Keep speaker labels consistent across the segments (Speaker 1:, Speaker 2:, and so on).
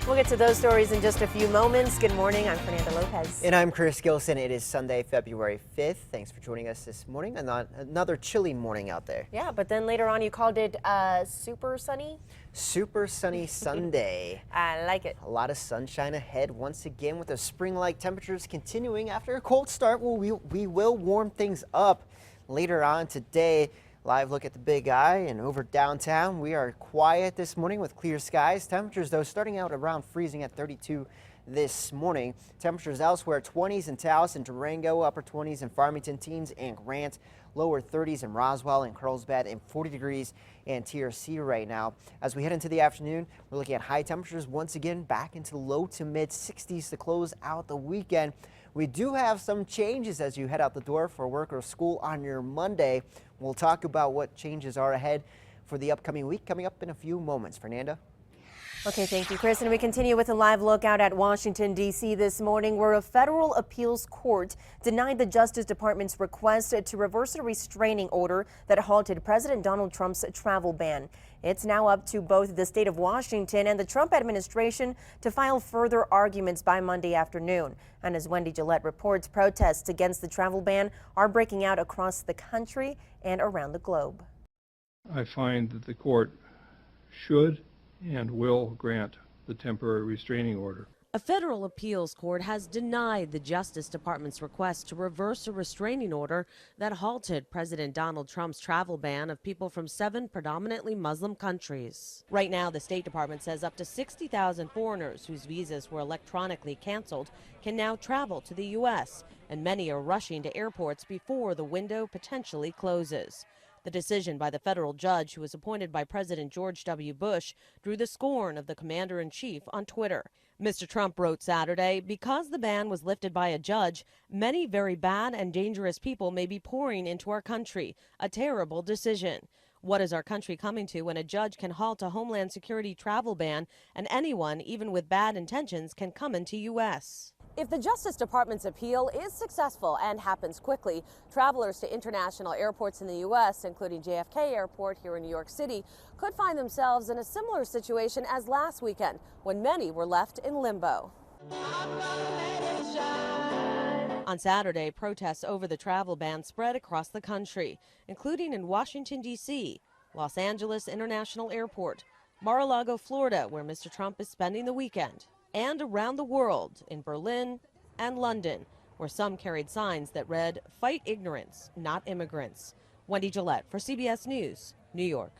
Speaker 1: We'll get to those stories in just a few moments. Good morning, I'm Fernanda Lopez.
Speaker 2: And I'm Chris Gilson. It is Sunday, February 5th. Thanks for joining us this morning. Another chilly morning out there.
Speaker 1: Yeah, but then later on you called it super sunny.
Speaker 2: Super sunny Sunday.
Speaker 1: I like it.
Speaker 2: A lot of sunshine ahead once again with the spring-like temperatures continuing after a cold start. We will warm things up later on today. Live look at the Big Eye and over downtown. We are quiet this morning with clear skies. Temperatures, though, starting out around freezing at 32 this morning. Temperatures elsewhere, 20s in Taos and Durango, upper 20s in Farmington, teens and Grant, lower 30s in Roswell and Carlsbad, and 40 degrees in TRC right now. As we head into the afternoon, we're looking at high temperatures once again back into the low to mid 60s to close out the weekend. We do have some changes as you head out the door for work or school on your Monday. We'll talk about what changes are ahead for the upcoming week coming up in a few moments. Fernanda?
Speaker 1: Okay, thank you, Chris. And we continue with a live look out at Washington, D.C. this morning, where a federal appeals court denied the Justice Department's request to reverse a restraining order that halted President Donald Trump's travel ban. It's now up to both the state of Washington and the Trump administration to file further arguments by Monday afternoon. And as Wendy Gillette reports, protests against the travel ban are breaking out across the country and around the globe.
Speaker 3: I find that the court should and will grant the temporary restraining order.
Speaker 4: A federal appeals court has denied the Justice Department's request to reverse a restraining order that halted President Donald Trump's travel ban of people from 7 predominantly Muslim countries. Right now, the State Department says up to 60,000 foreigners whose visas were electronically canceled can now travel to the U.S., and many are rushing to airports before the window potentially closes. The decision by the federal judge, who was appointed by President George W. Bush, drew the scorn of the commander-in-chief on Twitter. Mr. Trump wrote Saturday, because the ban was lifted by a judge, many very bad and dangerous people may be pouring into our country. A terrible decision. What is our country coming to when a judge can halt a Homeland Security travel ban and anyone, even with bad intentions, can come into U.S.?
Speaker 5: If the Justice Department's appeal is successful and happens quickly, travelers to international airports in the U.S., including JFK Airport here in New York City, could find themselves in a similar situation as last weekend, when many were left in limbo.
Speaker 4: On Saturday, protests over the travel ban spread across the country, including in Washington, D.C., Los Angeles International Airport, Mar-a-Lago, Florida, where Mr. Trump is spending the weekend, and around the world in Berlin and London, where some carried signs that read, "Fight ignorance, not immigrants." Wendy Gillette for CBS News, New York.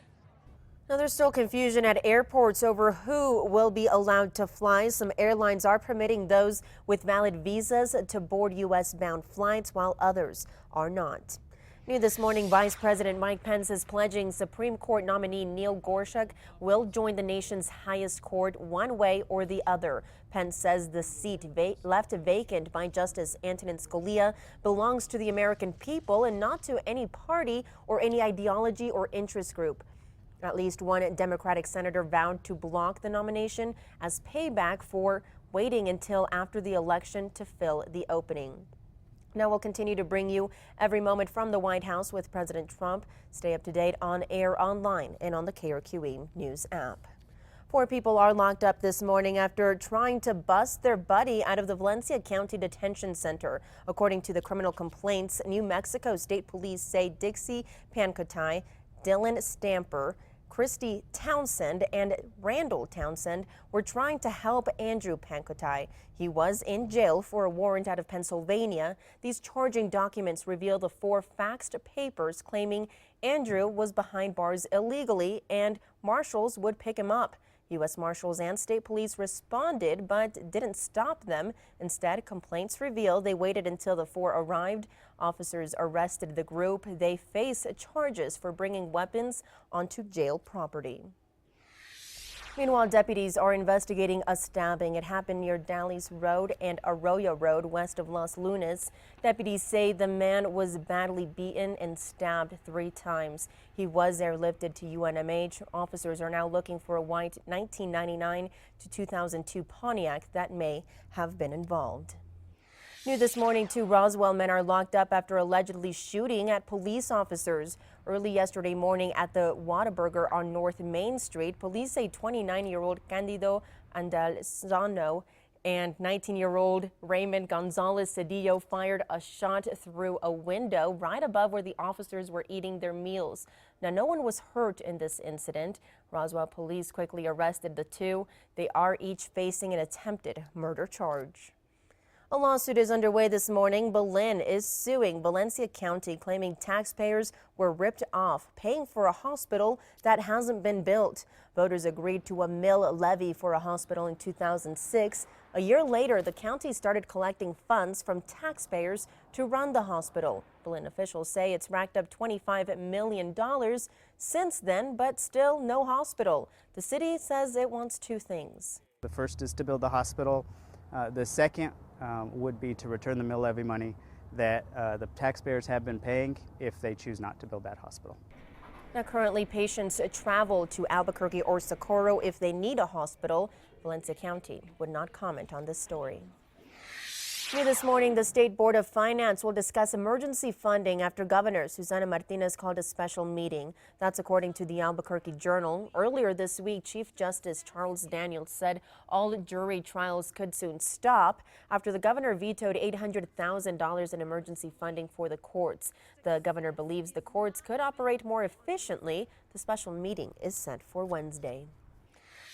Speaker 1: Now, there's still confusion at airports over who will be allowed to fly. Some airlines are permitting those with valid visas to board U.S.-bound flights, while others are not. New this morning, Vice President Mike Pence is pledging Supreme Court nominee Neil Gorsuch will join the nation's highest court one way or the other. Pence says the seat left vacant by Justice Antonin Scalia belongs to the American people and not to any party or any ideology or interest group. At least one Democratic senator vowed to block the nomination as payback for waiting until after the election to fill the opening. Now we'll continue to bring you every moment from the White House with President Trump. Stay up to date on air, online, and on the KRQE News app. 4 people are locked up this morning after trying to bust their buddy out of the Valencia County Detention Center. According to the criminal complaints, New Mexico State Police say Dixie Pancotai, Dylan Stamper, Christy Townsend and Randall Townsend were trying to help Andrew Pancotai. He was in jail for a warrant out of Pennsylvania. These charging documents reveal the 4 faxed papers claiming Andrew was behind bars illegally and marshals would pick him up. U.S. Marshals and state police responded but didn't stop them. Instead, complaints reveal they waited until the 4 arrived. Officers arrested the group. They face charges for bringing weapons onto jail property. Meanwhile, deputies are investigating a stabbing. It happened near Dallas Road and Arroyo Road west of Los Lunas. Deputies say the man was badly beaten and stabbed 3 times. He was airlifted to UNMH. Officers are now looking for a white 1999 to 2002 Pontiac that may have been involved. New this morning, 2 Roswell men are locked up after allegedly shooting at police officers. Early yesterday morning at the Whataburger on North Main Street, police say 29-year-old Candido Andalzano and 19-year-old Raymond Gonzalez Cedillo fired a shot through a window right above where the officers were eating their meals. Now, no one was hurt in this incident. Roswell police quickly arrested the two. They are each facing an attempted murder charge. A lawsuit is underway this morning. Belen is suing Valencia County, claiming taxpayers were ripped off, paying for a hospital that hasn't been built. Voters agreed to a mill levy for a hospital in 2006. A year later, the county started collecting funds from taxpayers to run the hospital. Belen officials say it's racked up $25 million since then, but still no hospital. The city says it wants two things.
Speaker 6: The first is to build the hospital. The second would be to return the mill levy money that the taxpayers have been paying if they choose not to build that hospital.
Speaker 1: Now, currently, patients travel to Albuquerque or Socorro if they need a hospital. Valencia County would not comment on this story. New this morning, the State Board of Finance will discuss emergency funding after Governor Susana Martinez called a special meeting. That's according to the Albuquerque Journal. Earlier this week, Chief Justice Charles Daniels said all jury trials could soon stop after the governor vetoed $800,000 in emergency funding for the courts. The governor believes the courts could operate more efficiently. The special meeting is set for Wednesday.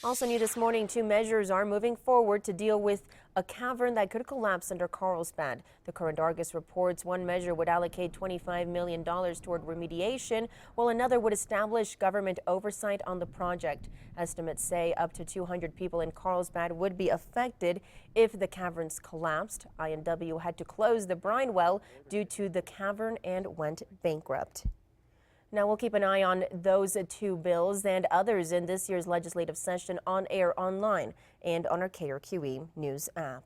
Speaker 1: Also new this morning, two measures are moving forward to deal with a cavern that could collapse under Carlsbad. The current Argus reports one measure would allocate $25 million toward remediation, while another would establish government oversight on the project. Estimates say up to 200 people in Carlsbad would be affected if the caverns collapsed. I&W had to close the brine well due to the cavern and went bankrupt. Now, we'll keep an eye on those two bills and others in this year's legislative session on air, online, and on our KRQE News app.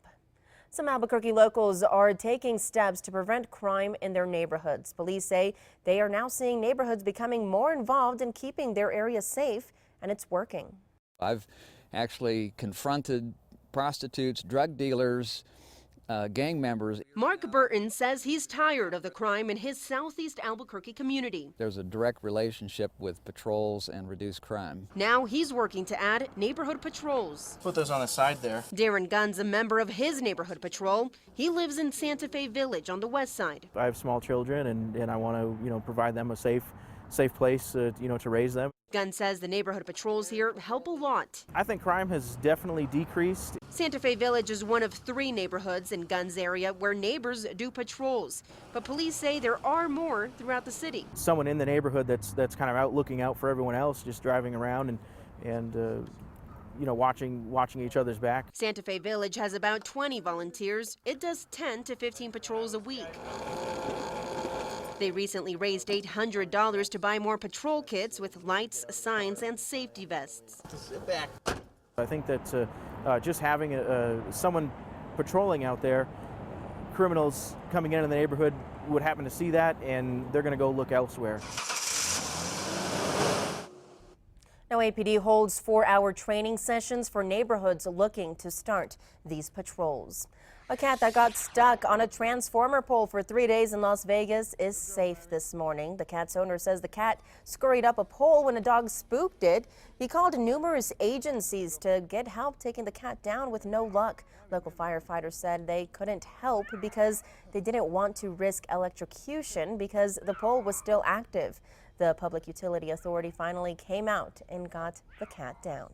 Speaker 1: Some Albuquerque locals are taking steps to prevent crime in their neighborhoods. Police say they are now seeing neighborhoods becoming more involved in keeping their area safe, and it's working.
Speaker 7: I've actually confronted prostitutes, drug dealers, gang members.
Speaker 8: Mark Burton says he's tired of the crime in his southeast Albuquerque community.
Speaker 7: There's a direct relationship with patrols and reduced crime.
Speaker 8: Now he's working to add neighborhood patrols.
Speaker 9: Put those on the side there.
Speaker 8: Darren Gunn's a member of his neighborhood patrol. He lives in Santa Fe Village on the west side.
Speaker 9: I have small children and I want to, provide them a safe place, to raise them.
Speaker 8: Gunn says the neighborhood patrols here help a lot.
Speaker 9: I think crime has definitely decreased.
Speaker 8: Santa Fe Village is one of 3 neighborhoods in Gunn's area where neighbors do patrols. But police say there are more throughout the city.
Speaker 9: Someone in the neighborhood that's kind of looking out for everyone else, just driving around and watching each other's back.
Speaker 8: Santa Fe Village has about 20 volunteers. It does 10 to 15 patrols a week. They recently raised $800 to buy more patrol kits with lights, signs, and safety vests.
Speaker 9: Sit back. I think that just having someone patrolling out there, criminals coming in the neighborhood would happen to see that, and they're going to go look elsewhere.
Speaker 1: Now, APD holds 4-hour training sessions for neighborhoods looking to start these patrols. A cat that got stuck on a transformer pole for 3 days in Las Vegas is safe this morning. The cat's owner says the cat scurried up a pole when a dog spooked it. He called numerous agencies to get help taking the cat down with no luck. Local firefighters said they couldn't help because they didn't want to risk electrocution because the pole was still active. The Public Utility Authority finally came out and got the cat down.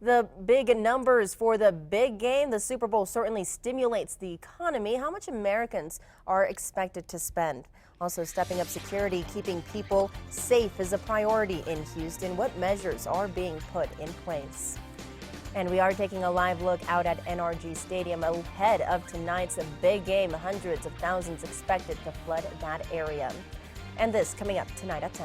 Speaker 1: The big numbers for the big game, the Super Bowl, certainly stimulates the economy. How much Americans are expected to spend? Also, stepping up security, keeping people safe is a priority in Houston. What measures are being put in place? And we are taking a live look out at NRG Stadium ahead of tonight's big game. Hundreds of thousands expected to flood that area. And this coming up tonight at 10.